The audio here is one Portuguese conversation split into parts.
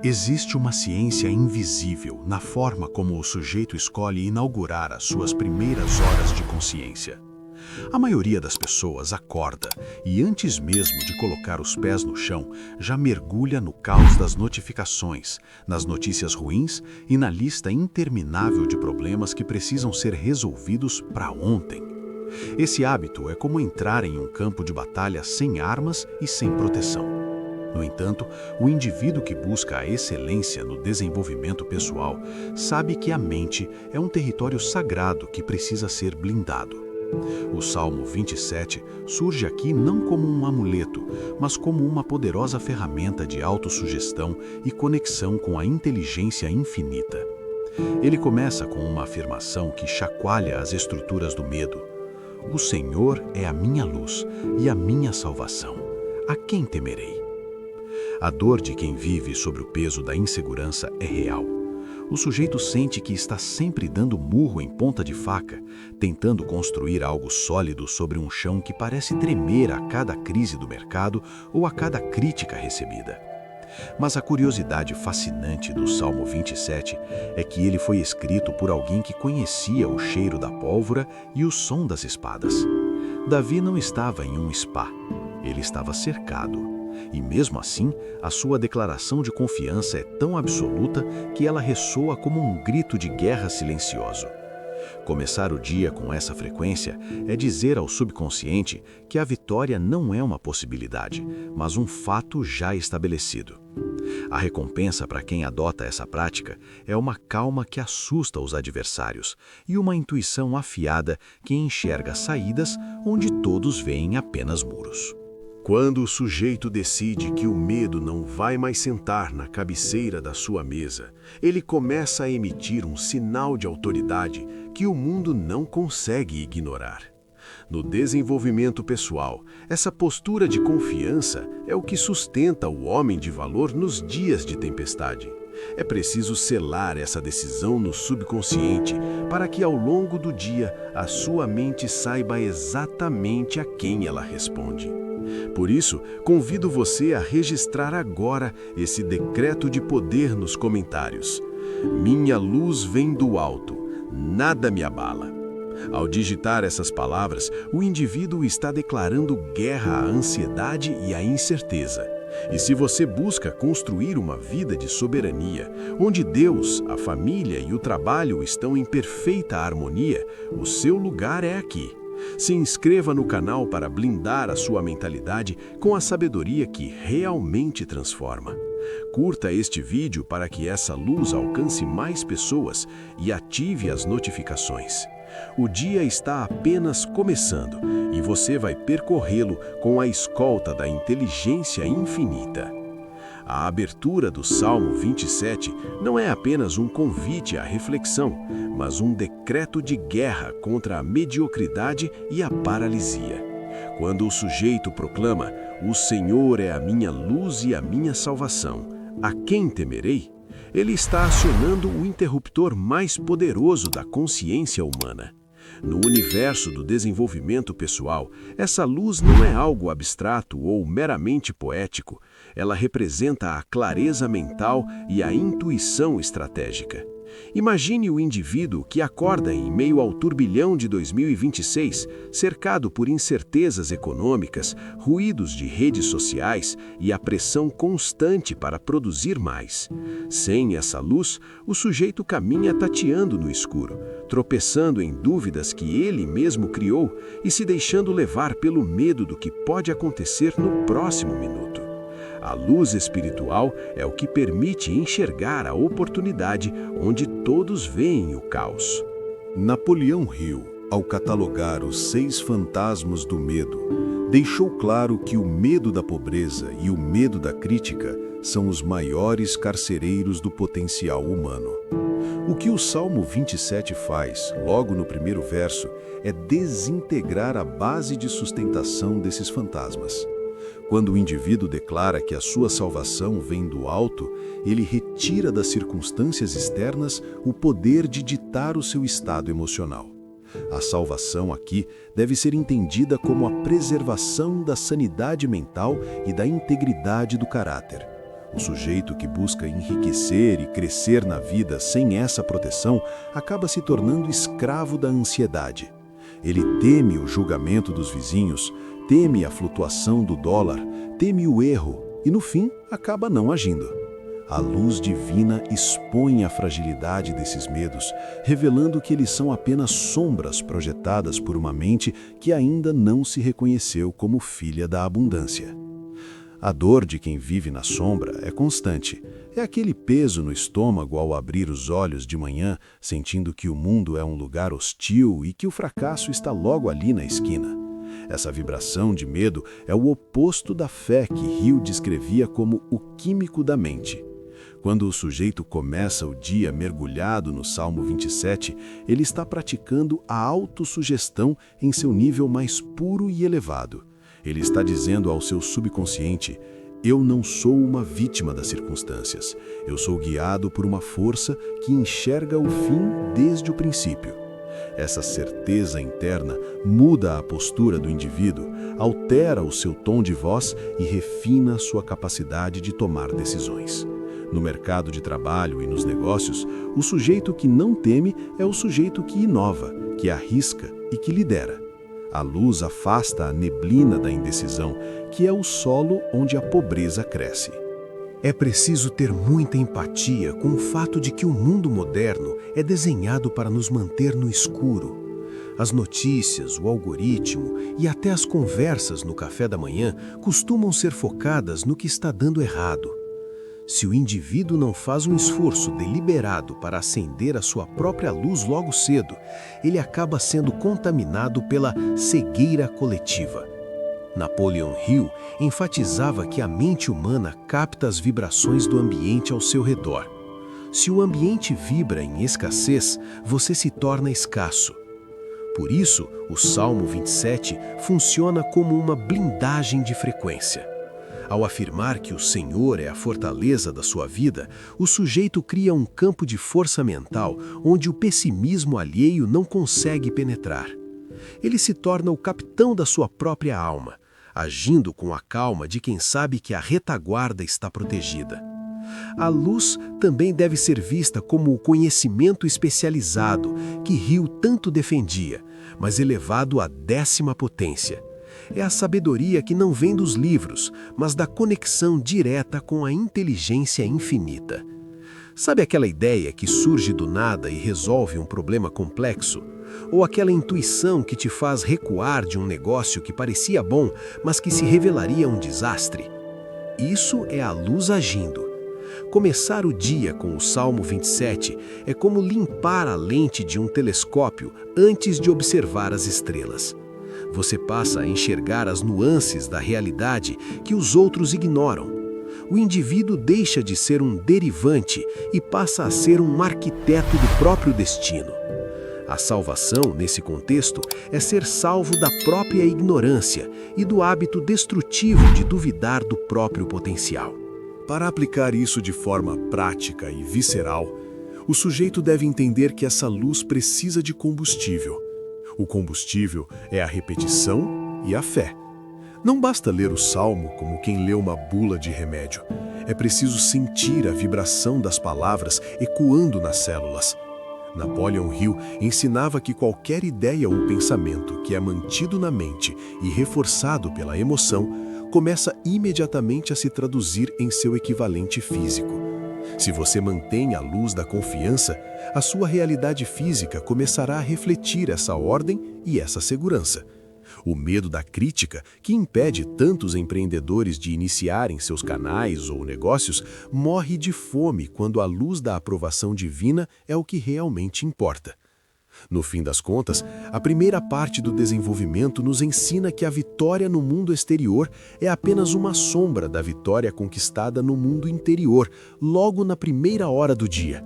Existe uma ciência invisível na forma como o sujeito escolhe inaugurar as suas primeiras horas de consciência. A maioria das pessoas acorda e, antes mesmo de colocar os pés no chão, já mergulha no caos das notificações, nas notícias ruins e na lista interminável de problemas que precisam ser resolvidos para ontem. Esse hábito é como entrar em um campo de batalha sem armas e sem proteção. No entanto, o indivíduo que busca a excelência no desenvolvimento pessoal sabe que a mente é um território sagrado que precisa ser blindado. O Salmo 27 surge aqui não como um amuleto, mas como uma poderosa ferramenta de autossugestão e conexão com a inteligência infinita. Ele começa com uma afirmação que chacoalha as estruturas do medo. O Senhor é a minha luz e a minha salvação. A quem temerei? A dor de quem vive sob o peso da insegurança é real. O sujeito sente que está sempre dando murro em ponta de faca, tentando construir algo sólido sobre um chão que parece tremer a cada crise do mercado ou a cada crítica recebida. Mas a curiosidade fascinante do Salmo 27 é que ele foi escrito por alguém que conhecia o cheiro da pólvora e o som das espadas. Davi não estava em um spa, ele estava cercado. E mesmo assim, a sua declaração de confiança é tão absoluta que ela ressoa como um grito de guerra silencioso. Começar o dia com essa frequência é dizer ao subconsciente que a vitória não é uma possibilidade, mas um fato já estabelecido. A recompensa para quem adota essa prática é uma calma que assusta os adversários e uma intuição afiada que enxerga saídas onde todos veem apenas muros. Quando o sujeito decide que o medo não vai mais sentar na cabeceira da sua mesa, ele começa a emitir um sinal de autoridade que o mundo não consegue ignorar. No desenvolvimento pessoal, essa postura de confiança é o que sustenta o homem de valor nos dias de tempestade. É preciso selar essa decisão no subconsciente para que ao longo do dia a sua mente saiba exatamente a quem ela responde. Por isso, convido você a registrar agora esse decreto de poder nos comentários. Minha luz vem do alto, nada me abala. Ao digitar essas palavras, o indivíduo está declarando guerra à ansiedade e à incerteza. E se você busca construir uma vida de soberania, onde Deus, a família e o trabalho estão em perfeita harmonia, o seu lugar é aqui. Se inscreva no canal para blindar a sua mentalidade com a sabedoria que realmente transforma. Curta este vídeo para que essa luz alcance mais pessoas e ative as notificações. O dia está apenas começando e você vai percorrê-lo com a escolta da inteligência infinita. A abertura do Salmo 27 não é apenas um convite à reflexão, mas um decreto de guerra contra a mediocridade e a paralisia. Quando o sujeito proclama, "O Senhor é a minha luz e a minha salvação, a quem temerei?", ele está acionando o interruptor mais poderoso da consciência humana. No universo do desenvolvimento pessoal, essa luz não é algo abstrato ou meramente poético. Ela representa a clareza mental e a intuição estratégica. Imagine o indivíduo que acorda em meio ao turbilhão de 2026, cercado por incertezas econômicas, ruídos de redes sociais e a pressão constante para produzir mais. Sem essa luz, o sujeito caminha tateando no escuro, tropeçando em dúvidas que ele mesmo criou e se deixando levar pelo medo do que pode acontecer no próximo minuto. A luz espiritual é o que permite enxergar a oportunidade onde todos veem o caos. Napoleão Hill, ao catalogar os 6 fantasmas do medo, deixou claro que o medo da pobreza e o medo da crítica são os maiores carcereiros do potencial humano. O que o Salmo 27 faz, logo no primeiro verso, é desintegrar a base de sustentação desses fantasmas. Quando o indivíduo declara que a sua salvação vem do alto, ele retira das circunstâncias externas o poder de ditar o seu estado emocional. A salvação aqui deve ser entendida como a preservação da sanidade mental e da integridade do caráter. O sujeito que busca enriquecer e crescer na vida sem essa proteção acaba se tornando escravo da ansiedade. Ele teme o julgamento dos vizinhos, teme a flutuação do dólar, teme o erro e, no fim, acaba não agindo. A luz divina expõe a fragilidade desses medos, revelando que eles são apenas sombras projetadas por uma mente que ainda não se reconheceu como filha da abundância. A dor de quem vive na sombra é constante. É aquele peso no estômago ao abrir os olhos de manhã, sentindo que o mundo é um lugar hostil e que o fracasso está logo ali na esquina. Essa vibração de medo é o oposto da fé que Hill descrevia como o químico da mente. Quando o sujeito começa o dia mergulhado no Salmo 27, ele está praticando a autossugestão em seu nível mais puro e elevado. Ele está dizendo ao seu subconsciente: eu não sou uma vítima das circunstâncias. Eu sou guiado por uma força que enxerga o fim desde o princípio. Essa certeza interna muda a postura do indivíduo, altera o seu tom de voz e refina sua capacidade de tomar decisões. No mercado de trabalho e nos negócios, o sujeito que não teme é o sujeito que inova, que arrisca e que lidera. A luz afasta a neblina da indecisão, que é o solo onde a pobreza cresce. É preciso ter muita empatia com o fato de que o mundo moderno é desenhado para nos manter no escuro. As notícias, o algoritmo e até as conversas no café da manhã costumam ser focadas no que está dando errado. Se o indivíduo não faz um esforço deliberado para acender a sua própria luz logo cedo, ele acaba sendo contaminado pela cegueira coletiva. Napoleon Hill enfatizava que a mente humana capta as vibrações do ambiente ao seu redor. Se o ambiente vibra em escassez, você se torna escasso. Por isso, o Salmo 27 funciona como uma blindagem de frequência. Ao afirmar que o Senhor é a fortaleza da sua vida, o sujeito cria um campo de força mental onde o pessimismo alheio não consegue penetrar. Ele se torna o capitão da sua própria alma, agindo com a calma de quem sabe que a retaguarda está protegida. A luz também deve ser vista como o conhecimento especializado que Hill tanto defendia, mas elevado à 10ª potência. É a sabedoria que não vem dos livros, mas da conexão direta com a inteligência infinita. Sabe aquela ideia que surge do nada e resolve um problema complexo? Ou aquela intuição que te faz recuar de um negócio que parecia bom, mas que se revelaria um desastre? Isso é a luz agindo. Começar o dia com o Salmo 27 é como limpar a lente de um telescópio antes de observar as estrelas. Você passa a enxergar as nuances da realidade que os outros ignoram. O indivíduo deixa de ser um derivante e passa a ser um arquiteto do próprio destino. A salvação, nesse contexto, é ser salvo da própria ignorância e do hábito destrutivo de duvidar do próprio potencial. Para aplicar isso de forma prática e visceral, o sujeito deve entender que essa luz precisa de combustível. O combustível é a repetição e a fé. Não basta ler o Salmo como quem lê uma bula de remédio. É preciso sentir a vibração das palavras ecoando nas células. Napoleon Hill ensinava que qualquer ideia ou pensamento que é mantido na mente e reforçado pela emoção começa imediatamente a se traduzir em seu equivalente físico. Se você mantém a luz da confiança, a sua realidade física começará a refletir essa ordem e essa segurança. O medo da crítica, que impede tantos empreendedores de iniciarem seus canais ou negócios, morre de fome quando a luz da aprovação divina é o que realmente importa. No fim das contas, a primeira parte do desenvolvimento nos ensina que a vitória no mundo exterior é apenas uma sombra da vitória conquistada no mundo interior, logo na primeira hora do dia.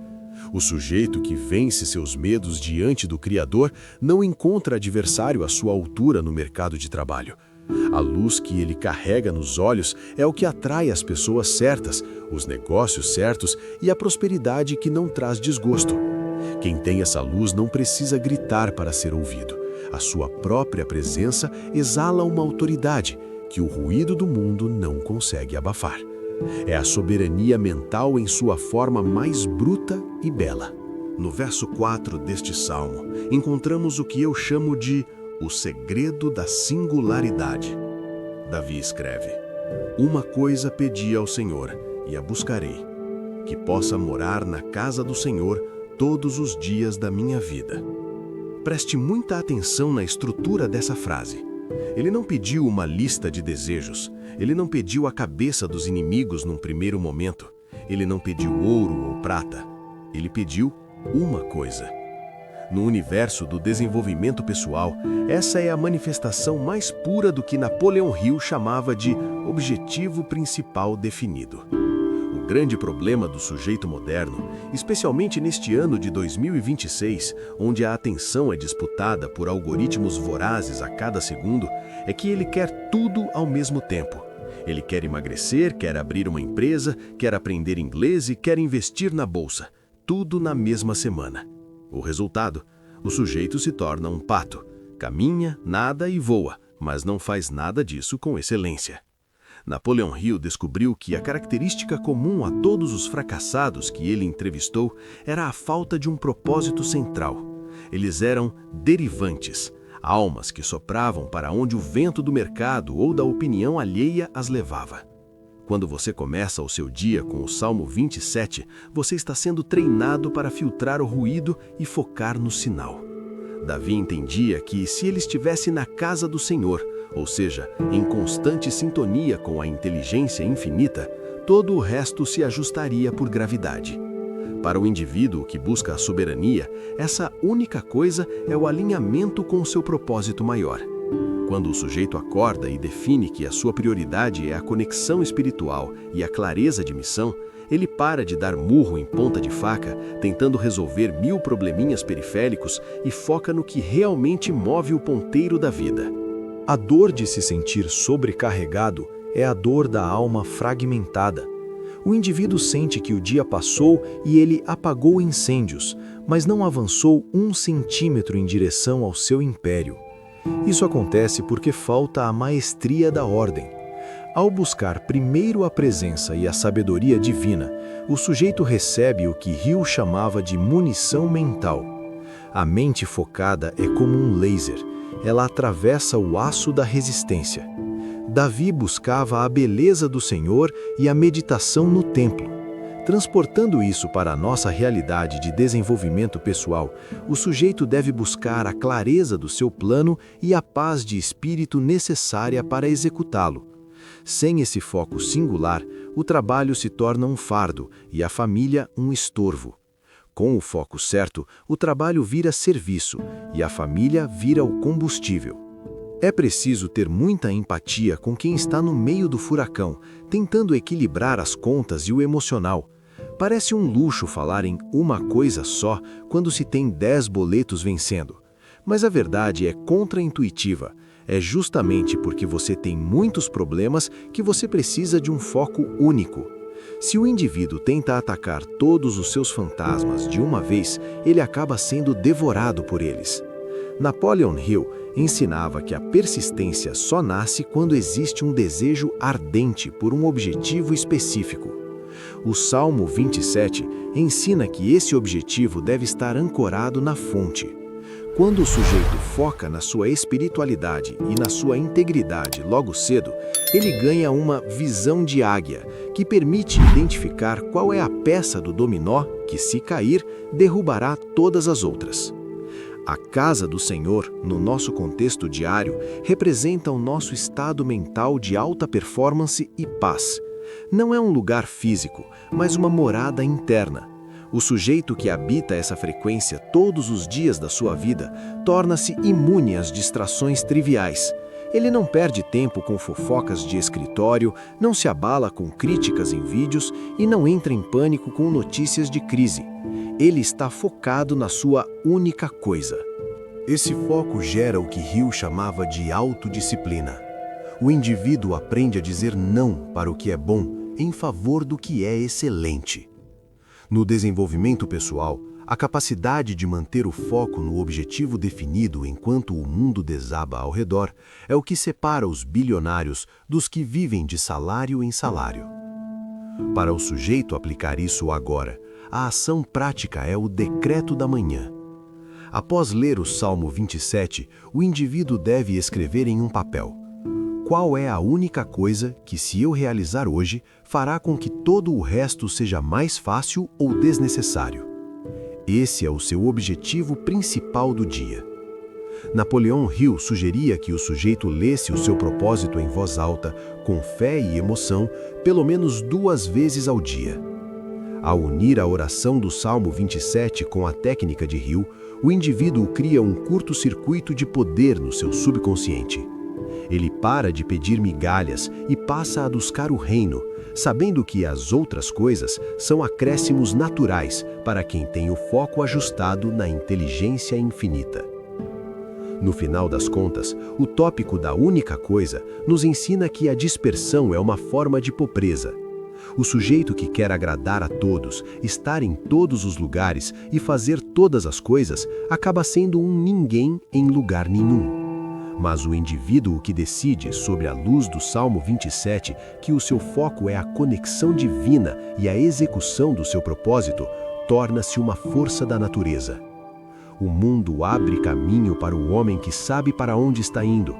O sujeito que vence seus medos diante do Criador não encontra adversário à sua altura no mercado de trabalho. A luz que ele carrega nos olhos é o que atrai as pessoas certas, os negócios certos e a prosperidade que não traz desgosto. Quem tem essa luz não precisa gritar para ser ouvido. A sua própria presença exala uma autoridade que o ruído do mundo não consegue abafar. É a soberania mental em sua forma mais bruta e bela. No verso 4 deste salmo, encontramos o que eu chamo de o segredo da singularidade. Davi escreve: "Uma coisa pedi ao Senhor, e a buscarei, que possa morar na casa do Senhor todos os dias da minha vida." Preste muita atenção na estrutura dessa frase. Ele não pediu uma lista de desejos, ele não pediu a cabeça dos inimigos num primeiro momento, ele não pediu ouro ou prata, ele pediu uma coisa. No universo do desenvolvimento pessoal, essa é a manifestação mais pura do que Napoleão Hill chamava de objetivo principal definido. O grande problema do sujeito moderno, especialmente neste ano de 2026, onde a atenção é disputada por algoritmos vorazes a cada segundo, é que ele quer tudo ao mesmo tempo. Ele quer emagrecer, quer abrir uma empresa, quer aprender inglês e quer investir na bolsa. Tudo na mesma semana. O resultado? O sujeito se torna um pato. Caminha, nada e voa, mas não faz nada disso com excelência. Napoleão Hill descobriu que a característica comum a todos os fracassados que ele entrevistou era a falta de um propósito central. Eles eram derivantes, almas que sopravam para onde o vento do mercado ou da opinião alheia as levava. Quando você começa o seu dia com o Salmo 27, você está sendo treinado para filtrar o ruído e focar no sinal. Davi entendia que, se ele estivesse na casa do Senhor, ou seja, em constante sintonia com a inteligência infinita, todo o resto se ajustaria por gravidade. Para o indivíduo que busca a soberania, essa única coisa é o alinhamento com o seu propósito maior. Quando o sujeito acorda e define que a sua prioridade é a conexão espiritual e a clareza de missão, ele para de dar murro em ponta de faca, tentando resolver 1000 probleminhas periféricos e foca no que realmente move o ponteiro da vida. A dor de se sentir sobrecarregado é a dor da alma fragmentada. O indivíduo sente que o dia passou e ele apagou incêndios, mas não avançou 1 centímetro em direção ao seu império. Isso acontece porque falta a maestria da ordem. Ao buscar primeiro a presença e a sabedoria divina, o sujeito recebe o que Hill chamava de munição mental. A mente focada é como um laser. Ela atravessa o aço da resistência. Davi buscava a beleza do Senhor e a meditação no templo. Transportando isso para a nossa realidade de desenvolvimento pessoal, o sujeito deve buscar a clareza do seu plano e a paz de espírito necessária para executá-lo. Sem esse foco singular, o trabalho se torna um fardo e a família um estorvo. Com o foco certo, o trabalho vira serviço e a família vira o combustível. É preciso ter muita empatia com quem está no meio do furacão, tentando equilibrar as contas e o emocional. Parece um luxo falar em uma coisa só quando se tem 10 boletos vencendo. Mas a verdade é contraintuitiva. É justamente porque você tem muitos problemas que você precisa de um foco único. Se o indivíduo tenta atacar todos os seus fantasmas de uma vez, ele acaba sendo devorado por eles. Napoleão Hill ensinava que a persistência só nasce quando existe um desejo ardente por um objetivo específico. O Salmo 27 ensina que esse objetivo deve estar ancorado na fonte. Quando o sujeito foca na sua espiritualidade e na sua integridade logo cedo, ele ganha uma visão de águia, que permite identificar qual é a peça do dominó que, se cair, derrubará todas as outras. A casa do Senhor, no nosso contexto diário, representa o nosso estado mental de alta performance e paz. Não é um lugar físico, mas uma morada interna. O sujeito que habita essa frequência todos os dias da sua vida torna-se imune às distrações triviais. Ele não perde tempo com fofocas de escritório, não se abala com críticas em vídeos e não entra em pânico com notícias de crise. Ele está focado na sua única coisa. Esse foco gera o que Hill chamava de autodisciplina. O indivíduo aprende a dizer não para o que é bom em favor do que é excelente. No desenvolvimento pessoal, a capacidade de manter o foco no objetivo definido enquanto o mundo desaba ao redor é o que separa os bilionários dos que vivem de salário em salário. Para o sujeito aplicar isso agora, a ação prática é o decreto da manhã. Após ler o Salmo 27, o indivíduo deve escrever em um papel: qual é a única coisa que, se eu realizar hoje, fará com que todo o resto seja mais fácil ou desnecessário? Esse é o seu objetivo principal do dia. Napoleão Hill sugeria que o sujeito lesse o seu propósito em voz alta, com fé e emoção, pelo menos 2 vezes ao dia. Ao unir a oração do Salmo 27 com a técnica de Hill, o indivíduo cria um curto-circuito de poder no seu subconsciente. Ele para de pedir migalhas e passa a buscar o reino, sabendo que as outras coisas são acréscimos naturais para quem tem o foco ajustado na inteligência infinita. No final das contas, o tópico da única coisa nos ensina que a dispersão é uma forma de pobreza. O sujeito que quer agradar a todos, estar em todos os lugares e fazer todas as coisas, acaba sendo um ninguém em lugar nenhum. Mas o indivíduo que decide, sob a luz do Salmo 27, que o seu foco é a conexão divina e a execução do seu propósito, torna-se uma força da natureza. O mundo abre caminho para o homem que sabe para onde está indo.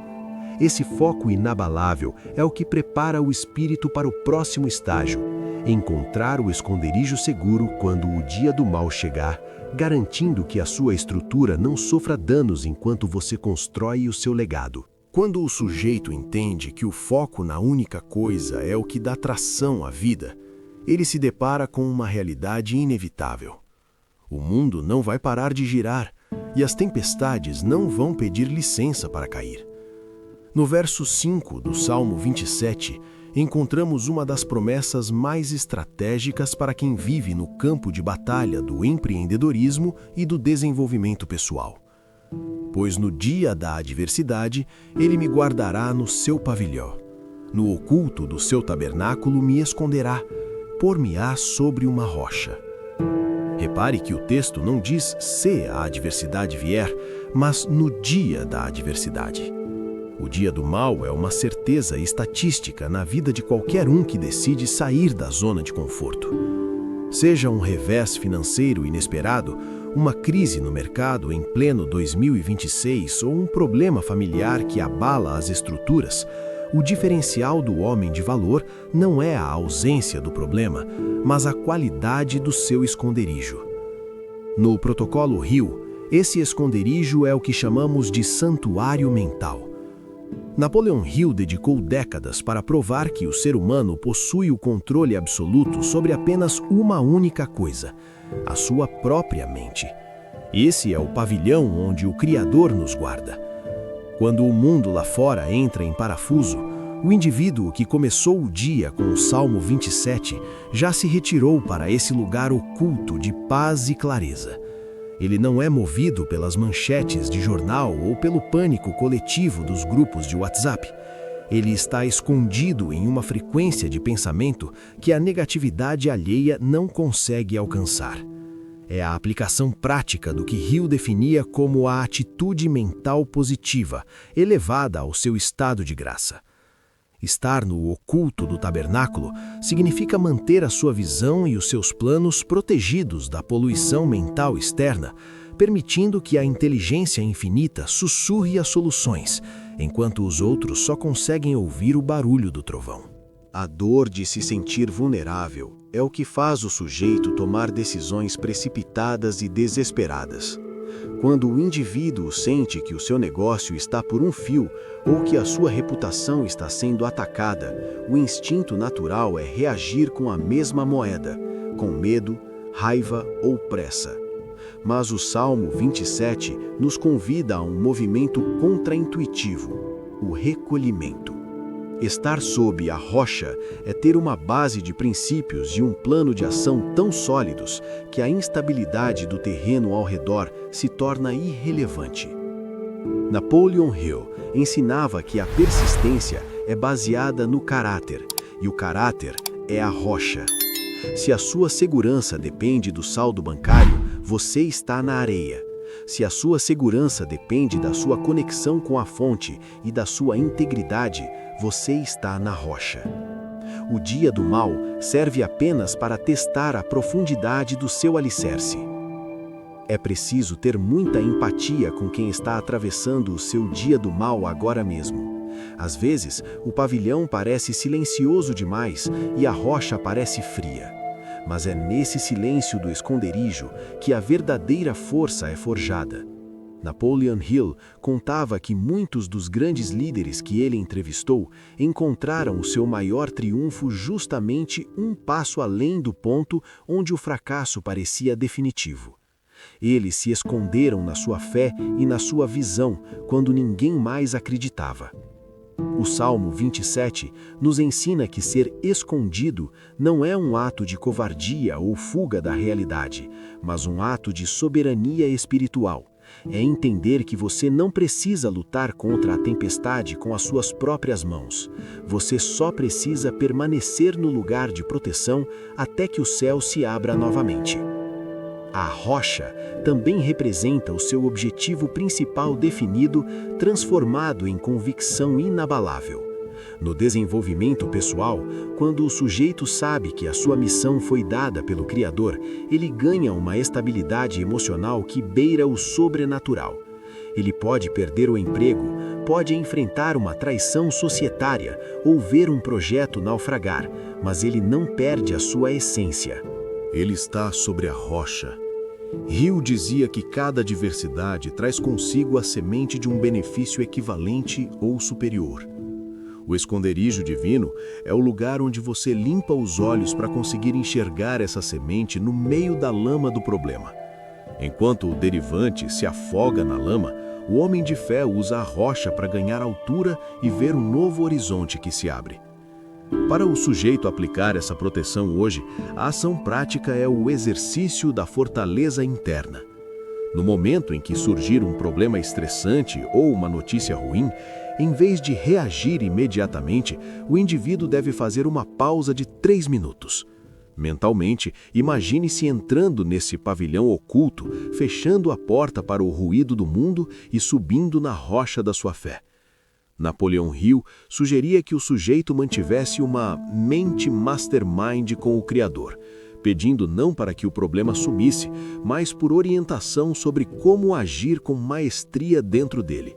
Esse foco inabalável é o que prepara o espírito para o próximo estágio: encontrar o esconderijo seguro quando o dia do mal chegar, garantindo que a sua estrutura não sofra danos enquanto você constrói o seu legado. Quando o sujeito entende que o foco na única coisa é o que dá tração à vida, ele se depara com uma realidade inevitável. O mundo não vai parar de girar e as tempestades não vão pedir licença para cair. No verso 5 do Salmo 27, encontramos uma das promessas mais estratégicas para quem vive no campo de batalha do empreendedorismo e do desenvolvimento pessoal. Pois no dia da adversidade, ele me guardará no seu pavilhão. No oculto do seu tabernáculo me esconderá, pôr-me-á sobre uma rocha. Repare que o texto não diz se a adversidade vier, mas no dia da adversidade. O dia do mal é uma certeza estatística na vida de qualquer um que decide sair da zona de conforto. Seja um revés financeiro inesperado, uma crise no mercado em pleno 2026 ou um problema familiar que abala as estruturas, o diferencial do homem de valor não é a ausência do problema, mas a qualidade do seu esconderijo. No protocolo Hill, esse esconderijo é o que chamamos de santuário mental. Napoleão Hill dedicou décadas para provar que o ser humano possui o controle absoluto sobre apenas uma única coisa: a sua própria mente. Esse é o pavilhão onde o Criador nos guarda. Quando o mundo lá fora entra em parafuso, o indivíduo que começou o dia com o Salmo 27 já se retirou para esse lugar oculto de paz e clareza. Ele não é movido pelas manchetes de jornal ou pelo pânico coletivo dos grupos de WhatsApp. Ele está escondido em uma frequência de pensamento que a negatividade alheia não consegue alcançar. É a aplicação prática do que Hill definia como a atitude mental positiva, elevada ao seu estado de graça. Estar no oculto do tabernáculo significa manter a sua visão e os seus planos protegidos da poluição mental externa, permitindo que a inteligência infinita sussurre as soluções, enquanto os outros só conseguem ouvir o barulho do trovão. A dor de se sentir vulnerável é o que faz o sujeito tomar decisões precipitadas e desesperadas. Quando o indivíduo sente que o seu negócio está por um fio ou que a sua reputação está sendo atacada, o instinto natural é reagir com a mesma moeda, com medo, raiva ou pressa. Mas o Salmo 27 nos convida a um movimento contraintuitivo: o recolhimento. Estar sob a rocha é ter uma base de princípios e um plano de ação tão sólidos que a instabilidade do terreno ao redor se torna irrelevante. Napoleon Hill ensinava que a persistência é baseada no caráter, e o caráter é a rocha. Se a sua segurança depende do saldo bancário, você está na areia. Se a sua segurança depende da sua conexão com a fonte e da sua integridade, você está na rocha. O dia do mal serve apenas para testar a profundidade do seu alicerce. É preciso ter muita empatia com quem está atravessando o seu dia do mal agora mesmo. Às vezes, o pavilhão parece silencioso demais e a rocha parece fria. Mas é nesse silêncio do esconderijo que a verdadeira força é forjada. Napoleon Hill contava que muitos dos grandes líderes que ele entrevistou encontraram o seu maior triunfo justamente um passo além do ponto onde o fracasso parecia definitivo. Eles se esconderam na sua fé e na sua visão quando ninguém mais acreditava. O Salmo 27 nos ensina que ser escondido não é um ato de covardia ou fuga da realidade, mas um ato de soberania espiritual. É entender que você não precisa lutar contra a tempestade com as suas próprias mãos. Você só precisa permanecer no lugar de proteção até que o céu se abra novamente. A rocha também representa o seu objetivo principal definido, transformado em convicção inabalável. No desenvolvimento pessoal, quando o sujeito sabe que a sua missão foi dada pelo Criador, ele ganha uma estabilidade emocional que beira o sobrenatural. Ele pode perder o emprego, pode enfrentar uma traição societária ou ver um projeto naufragar, mas ele não perde a sua essência. Ele está sobre a rocha. Hill dizia que cada adversidade traz consigo a semente de um benefício equivalente ou superior. O esconderijo divino é o lugar onde você limpa os olhos para conseguir enxergar essa semente no meio da lama do problema. Enquanto o derivante se afoga na lama, o homem de fé usa a rocha para ganhar altura e ver um novo horizonte que se abre. Para o sujeito aplicar essa proteção hoje, a ação prática é o exercício da fortaleza interna. No momento em que surgir um problema estressante ou uma notícia ruim, em vez de reagir imediatamente, o indivíduo deve fazer uma pausa de 3 minutos. Mentalmente, imagine-se entrando nesse pavilhão oculto, fechando a porta para o ruído do mundo e subindo na rocha da sua fé. Napoleon Hill sugeria que o sujeito mantivesse uma mente mastermind com o Criador, pedindo não para que o problema sumisse, mas por orientação sobre como agir com maestria dentro dele.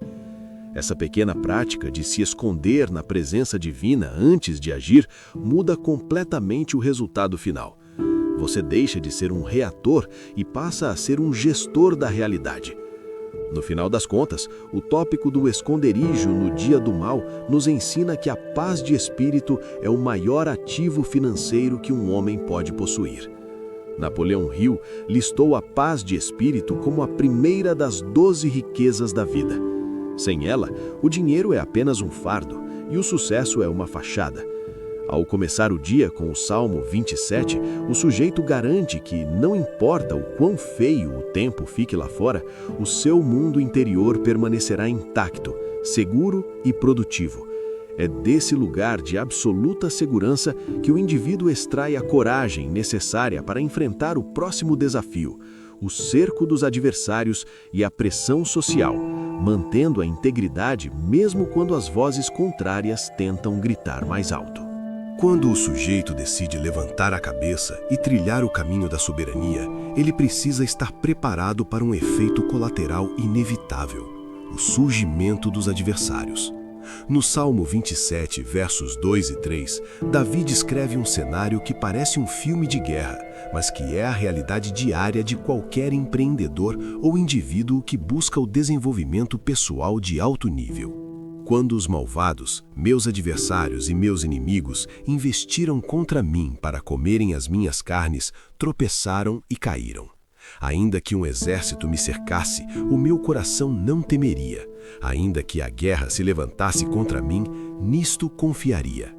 Essa pequena prática de se esconder na presença divina antes de agir muda completamente o resultado final. Você deixa de ser um reator e passa a ser um gestor da realidade. No final das contas, o tópico do esconderijo no dia do mal nos ensina que a paz de espírito é o maior ativo financeiro que um homem pode possuir. Napoleon Hill listou a paz de espírito como a primeira das 12 riquezas da vida. Sem ela, o dinheiro é apenas um fardo e o sucesso é uma fachada. Ao começar o dia com o Salmo 27, o sujeito garante que, não importa o quão feio o tempo fique lá fora, o seu mundo interior permanecerá intacto, seguro e produtivo. É desse lugar de absoluta segurança que o indivíduo extrai a coragem necessária para enfrentar o próximo desafio, o cerco dos adversários e a pressão social, mantendo a integridade mesmo quando as vozes contrárias tentam gritar mais alto. Quando o sujeito decide levantar a cabeça e trilhar o caminho da soberania, ele precisa estar preparado para um efeito colateral inevitável, o surgimento dos adversários. No Salmo 27, versos 2 e 3, Davi descreve um cenário que parece um filme de guerra, mas que é a realidade diária de qualquer empreendedor ou indivíduo que busca o desenvolvimento pessoal de alto nível. Quando os malvados, meus adversários e meus inimigos, investiram contra mim para comerem as minhas carnes, tropeçaram e caíram. Ainda que um exército me cercasse, o meu coração não temeria. Ainda que a guerra se levantasse contra mim, nisto confiaria.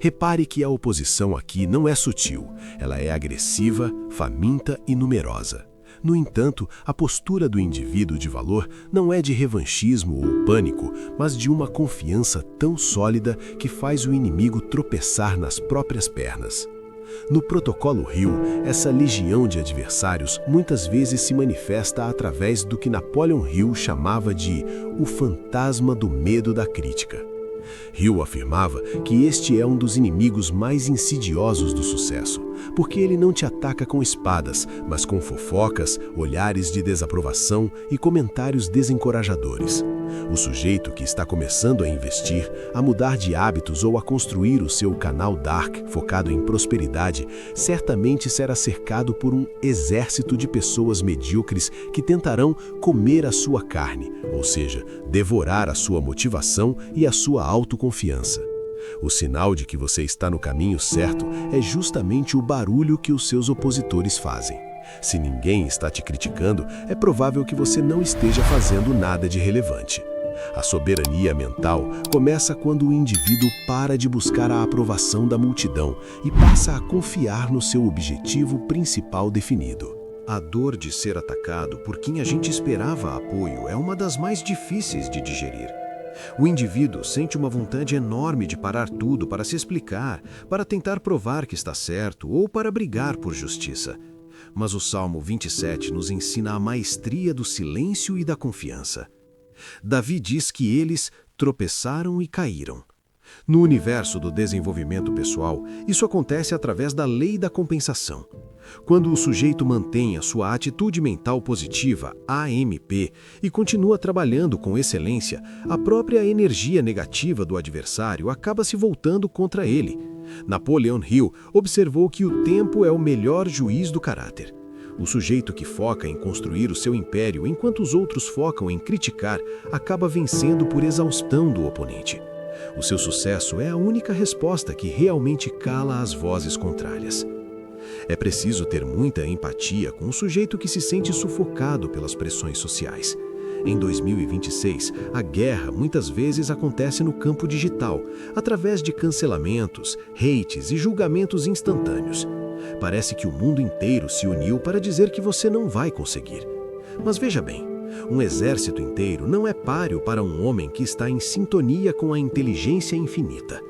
Repare que a oposição aqui não é sutil, ela é agressiva, faminta e numerosa. No entanto, a postura do indivíduo de valor não é de revanchismo ou pânico, mas de uma confiança tão sólida que faz o inimigo tropeçar nas próprias pernas. No protocolo Hill, essa legião de adversários muitas vezes se manifesta através do que Napoleon Hill chamava de o fantasma do medo da crítica. Hill afirmava que este é um dos inimigos mais insidiosos do sucesso, porque ele não te ataca com espadas, mas com fofocas, olhares de desaprovação e comentários desencorajadores. O sujeito que está começando a investir, a mudar de hábitos ou a construir o seu canal Dark focado em prosperidade, certamente será cercado por um exército de pessoas medíocres que tentarão comer a sua carne, ou seja, devorar a sua motivação e a sua autoconfiança. O sinal de que você está no caminho certo é justamente o barulho que os seus opositores fazem. Se ninguém está te criticando, é provável que você não esteja fazendo nada de relevante. A soberania mental começa quando o indivíduo para de buscar a aprovação da multidão e passa a confiar no seu objetivo principal definido. A dor de ser atacado por quem a gente esperava apoio é uma das mais difíceis de digerir. O indivíduo sente uma vontade enorme de parar tudo para se explicar, para tentar provar que está certo ou para brigar por justiça. Mas o Salmo 27 nos ensina a maestria do silêncio e da confiança. Davi diz que eles tropeçaram e caíram. No universo do desenvolvimento pessoal, isso acontece através da lei da compensação. Quando o sujeito mantém a sua atitude mental positiva, AMP, e continua trabalhando com excelência, a própria energia negativa do adversário acaba se voltando contra ele. Napoleon Hill observou que o tempo é o melhor juiz do caráter. O sujeito que foca em construir o seu império enquanto os outros focam em criticar, acaba vencendo por exaustão do oponente. O seu sucesso é a única resposta que realmente cala as vozes contrárias. É preciso ter muita empatia com o sujeito que se sente sufocado pelas pressões sociais. Em 2026, a guerra muitas vezes acontece no campo digital, através de cancelamentos, hates e julgamentos instantâneos. Parece que o mundo inteiro se uniu para dizer que você não vai conseguir. Mas veja bem, um exército inteiro não é páreo para um homem que está em sintonia com a inteligência infinita.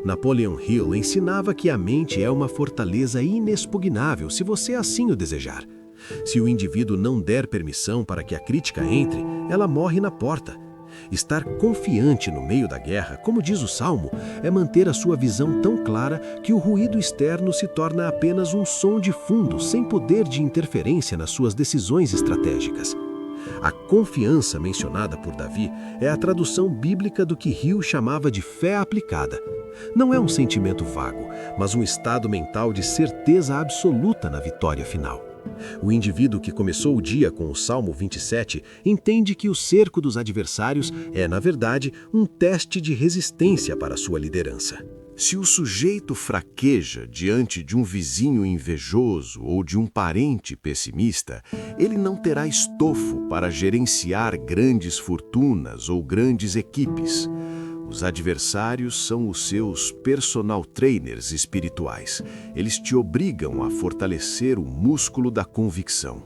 Napoleon Hill ensinava que a mente é uma fortaleza inexpugnável se você assim o desejar. Se o indivíduo não der permissão para que a crítica entre, ela morre na porta. Estar confiante no meio da guerra, como diz o Salmo, é manter a sua visão tão clara que o ruído externo se torna apenas um som de fundo sem poder de interferência nas suas decisões estratégicas. A confiança mencionada por Davi é a tradução bíblica do que Hill chamava de fé aplicada. Não é um sentimento vago, mas um estado mental de certeza absoluta na vitória final. O indivíduo que começou o dia com o Salmo 27 entende que o cerco dos adversários é, na verdade, um teste de resistência para sua liderança. Se o sujeito fraqueja diante de um vizinho invejoso ou de um parente pessimista, ele não terá estofo para gerenciar grandes fortunas ou grandes equipes. Os adversários são os seus personal trainers espirituais. Eles te obrigam a fortalecer o músculo da convicção.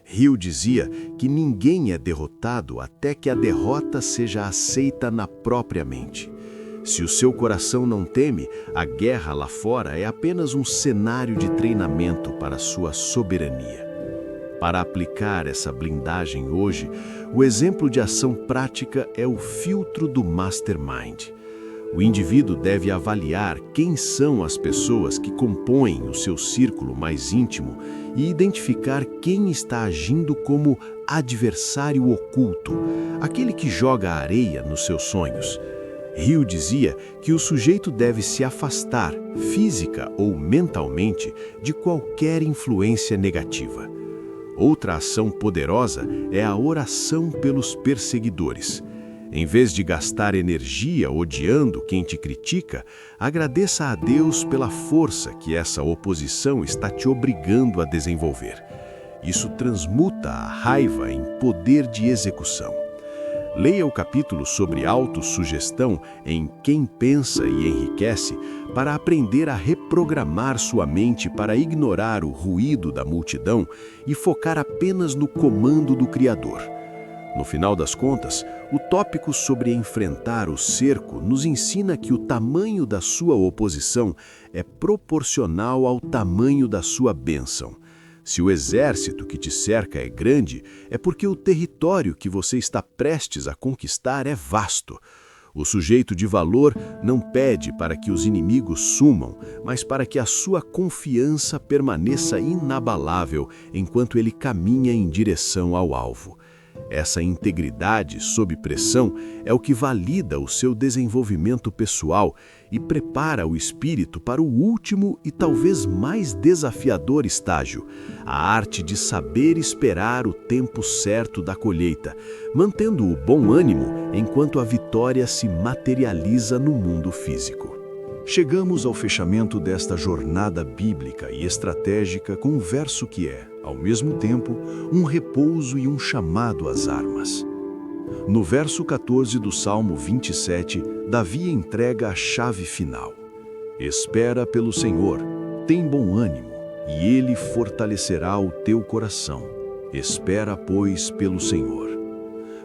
Hill dizia que ninguém é derrotado até que a derrota seja aceita na própria mente. Se o seu coração não teme, a guerra lá fora é apenas um cenário de treinamento para sua soberania. Para aplicar essa blindagem hoje, o exemplo de ação prática é o filtro do Mastermind. O indivíduo deve avaliar quem são as pessoas que compõem o seu círculo mais íntimo e identificar quem está agindo como adversário oculto, aquele que joga areia nos seus sonhos. Hill dizia que o sujeito deve se afastar, física ou mentalmente, de qualquer influência negativa. Outra ação poderosa é a oração pelos perseguidores. Em vez de gastar energia odiando quem te critica, agradeça a Deus pela força que essa oposição está te obrigando a desenvolver. Isso transmuta a raiva em poder de execução. Leia o capítulo sobre autossugestão em Quem Pensa e Enriquece para aprender a reprogramar sua mente para ignorar o ruído da multidão e focar apenas no comando do Criador. No final das contas, o tópico sobre enfrentar o cerco nos ensina que o tamanho da sua oposição é proporcional ao tamanho da sua bênção. Se o exército que te cerca é grande, é porque o território que você está prestes a conquistar é vasto. O sujeito de valor não pede para que os inimigos sumam, mas para que a sua confiança permaneça inabalável enquanto ele caminha em direção ao alvo. Essa integridade sob pressão é o que valida o seu desenvolvimento pessoal e prepara o espírito para o último e talvez mais desafiador estágio, a arte de saber esperar o tempo certo da colheita, mantendo o bom ânimo enquanto a vitória se materializa no mundo físico. Chegamos ao fechamento desta jornada bíblica e estratégica com um verso que é, ao mesmo tempo, um repouso e um chamado às armas. No verso 14 do Salmo 27, Davi entrega a chave final. Espera pelo Senhor, tem bom ânimo, e Ele fortalecerá o teu coração. Espera, pois, pelo Senhor.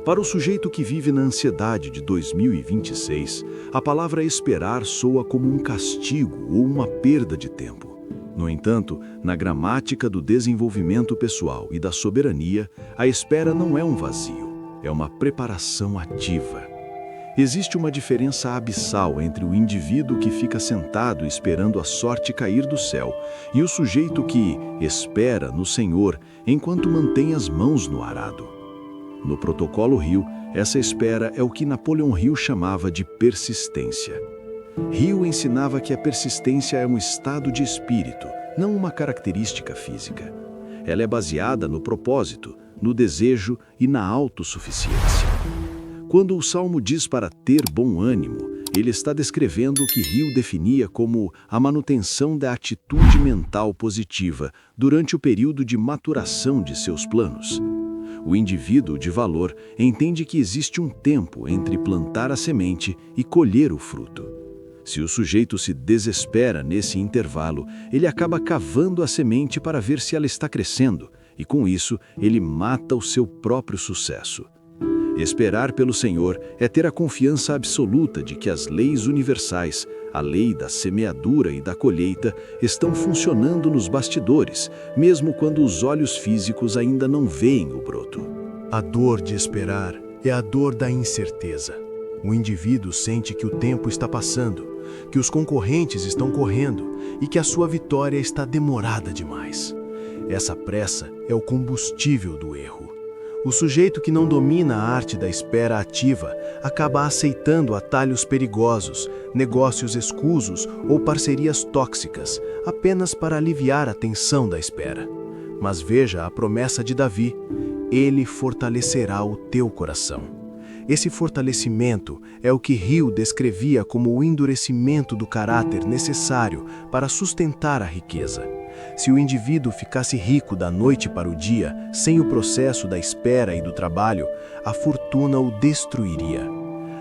Para o sujeito que vive na ansiedade de 2026, a palavra esperar soa como um castigo ou uma perda de tempo. No entanto, na gramática do desenvolvimento pessoal e da soberania, a espera não é um vazio, é uma preparação ativa. Existe uma diferença abissal entre o indivíduo que fica sentado esperando a sorte cair do céu e o sujeito que espera no Senhor enquanto mantém as mãos no arado. No Protocolo Hill, essa espera é o que Napoleão Hill chamava de persistência. Hill ensinava que a persistência é um estado de espírito, não uma característica física. Ela é baseada no propósito, no desejo e na autossuficiência. Quando o Salmo diz para ter bom ânimo, ele está descrevendo o que Hill definia como a manutenção da atitude mental positiva durante o período de maturação de seus planos. O indivíduo de valor entende que existe um tempo entre plantar a semente e colher o fruto. Se o sujeito se desespera nesse intervalo, ele acaba cavando a semente para ver se ela está crescendo, e com isso ele mata o seu próprio sucesso. Esperar pelo Senhor é ter a confiança absoluta de que as leis universais, a lei da semeadura e da colheita, estão funcionando nos bastidores, mesmo quando os olhos físicos ainda não veem o broto. A dor de esperar é a dor da incerteza. O indivíduo sente que o tempo está passando, que os concorrentes estão correndo e que a sua vitória está demorada demais. Essa pressa é o combustível do erro. O sujeito que não domina a arte da espera ativa acaba aceitando atalhos perigosos, negócios escusos ou parcerias tóxicas, apenas para aliviar a tensão da espera. Mas veja a promessa de Davi: Ele fortalecerá o teu coração. Esse fortalecimento é o que Hill descrevia como o endurecimento do caráter necessário para sustentar a riqueza. Se o indivíduo ficasse rico da noite para o dia, sem o processo da espera e do trabalho, a fortuna o destruiria.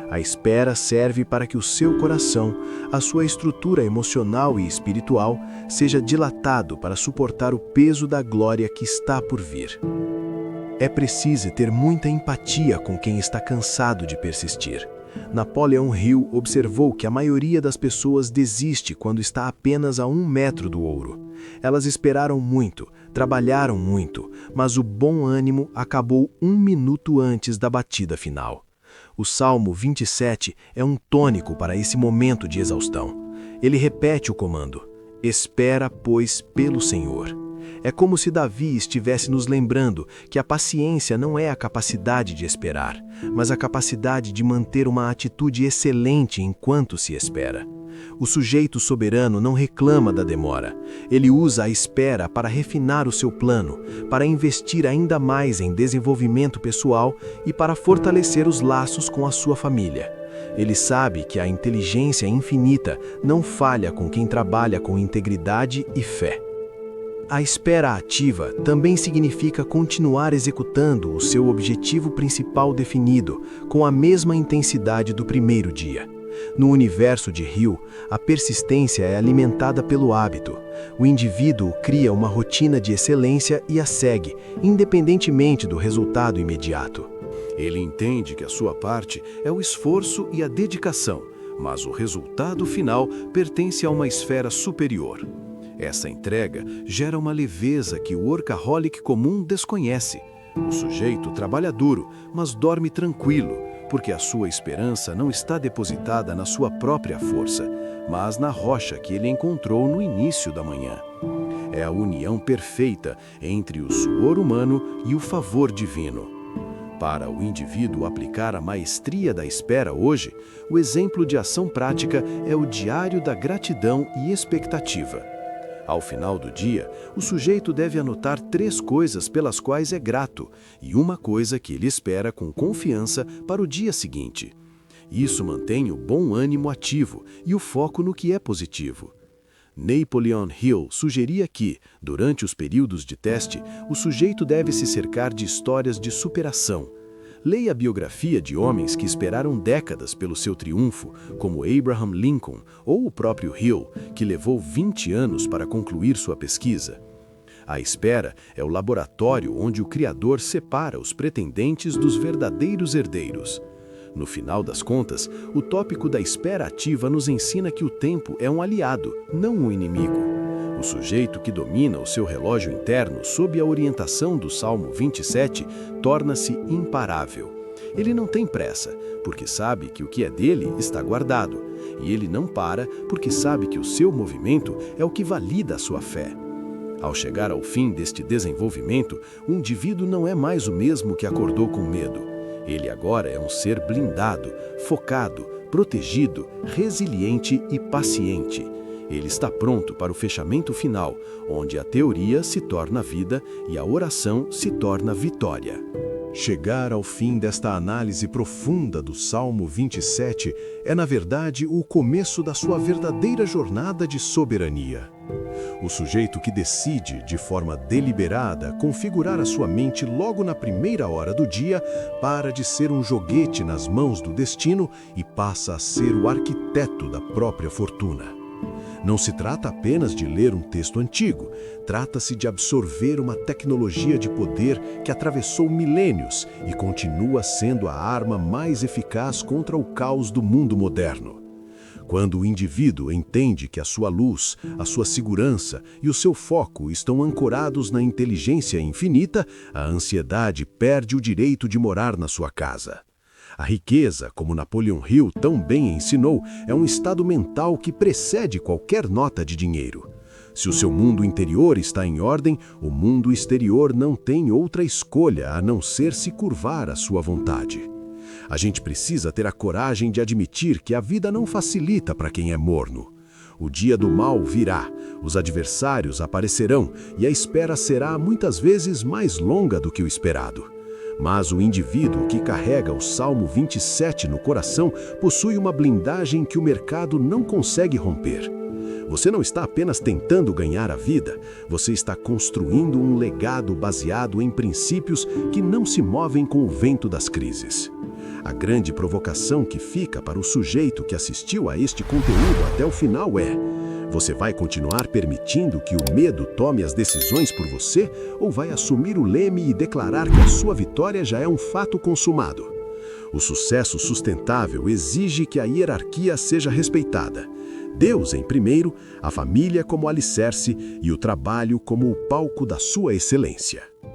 A espera serve para que o seu coração, a sua estrutura emocional e espiritual, seja dilatado para suportar o peso da glória que está por vir. É preciso ter muita empatia com quem está cansado de persistir. Napoleão Hill observou que a maioria das pessoas desiste quando está apenas a 1 metro do ouro. Elas esperaram muito, trabalharam muito, mas o bom ânimo acabou 1 minuto antes da batida final. O Salmo 27 é um tônico para esse momento de exaustão. Ele repete o comando: espera, pois, pelo Senhor. É como se Davi estivesse nos lembrando que a paciência não é a capacidade de esperar, mas a capacidade de manter uma atitude excelente enquanto se espera. O sujeito soberano não reclama da demora. Ele usa a espera para refinar o seu plano, para investir ainda mais em desenvolvimento pessoal e para fortalecer os laços com a sua família. Ele sabe que a inteligência infinita não falha com quem trabalha com integridade e fé. A espera ativa também significa continuar executando o seu objetivo principal definido, com a mesma intensidade do primeiro dia. No universo de Hill, a persistência é alimentada pelo hábito. O indivíduo cria uma rotina de excelência e a segue, independentemente do resultado imediato. Ele entende que a sua parte é o esforço e a dedicação, mas o resultado final pertence a uma esfera superior. Essa entrega gera uma leveza que o workaholic comum desconhece. O sujeito trabalha duro, mas dorme tranquilo, porque a sua esperança não está depositada na sua própria força, mas na rocha que ele encontrou no início da manhã. É a união perfeita entre o suor humano e o favor divino. Para o indivíduo aplicar a maestria da espera hoje, o exemplo de ação prática é o diário da gratidão e expectativa. Ao final do dia, o sujeito deve anotar 3 coisas pelas quais é grato e uma coisa que ele espera com confiança para o dia seguinte. Isso mantém o bom ânimo ativo e o foco no que é positivo. Napoleon Hill sugeria que, durante os períodos de teste, o sujeito deve se cercar de histórias de superação. Leia a biografia de homens que esperaram décadas pelo seu triunfo, como Abraham Lincoln ou o próprio Hill, que levou 20 anos para concluir sua pesquisa. A espera é o laboratório onde o Criador separa os pretendentes dos verdadeiros herdeiros. No final das contas, o tópico da espera ativa nos ensina que o tempo é um aliado, não um inimigo. O sujeito que domina o seu relógio interno sob a orientação do Salmo 27 torna-se imparável. Ele não tem pressa, porque sabe que o que é dele está guardado, e ele não para porque sabe que o seu movimento é o que valida a sua fé. Ao chegar ao fim deste desenvolvimento, o indivíduo não é mais o mesmo que acordou com medo. Ele agora é um ser blindado, focado, protegido, resiliente e paciente. Ele está pronto para o fechamento final, onde a teoria se torna vida e a oração se torna vitória. Chegar ao fim desta análise profunda do Salmo 27 é, na verdade, o começo da sua verdadeira jornada de soberania. O sujeito que decide, de forma deliberada, configurar a sua mente logo na primeira hora do dia, para de ser um joguete nas mãos do destino e passa a ser o arquiteto da própria fortuna. Não se trata apenas de ler um texto antigo, trata-se de absorver uma tecnologia de poder que atravessou milênios e continua sendo a arma mais eficaz contra o caos do mundo moderno. Quando o indivíduo entende que a sua luz, a sua segurança e o seu foco estão ancorados na inteligência infinita, a ansiedade perde o direito de morar na sua casa. A riqueza, como Napoleon Hill tão bem ensinou, é um estado mental que precede qualquer nota de dinheiro. Se o seu mundo interior está em ordem, o mundo exterior não tem outra escolha a não ser se curvar à sua vontade. A gente precisa ter a coragem de admitir que a vida não facilita para quem é morno. O dia do mal virá, os adversários aparecerão e a espera será muitas vezes mais longa do que o esperado. Mas o indivíduo que carrega o Salmo 27 no coração possui uma blindagem que o mercado não consegue romper. Você não está apenas tentando ganhar a vida, você está construindo um legado baseado em princípios que não se movem com o vento das crises. A grande provocação que fica para o sujeito que assistiu a este conteúdo até o final é: você vai continuar permitindo que o medo tome as decisões por você ou vai assumir o leme e declarar que a sua vitória já é um fato consumado? O sucesso sustentável exige que a hierarquia seja respeitada. Deus em primeiro, a família como alicerce e o trabalho como o palco da sua excelência.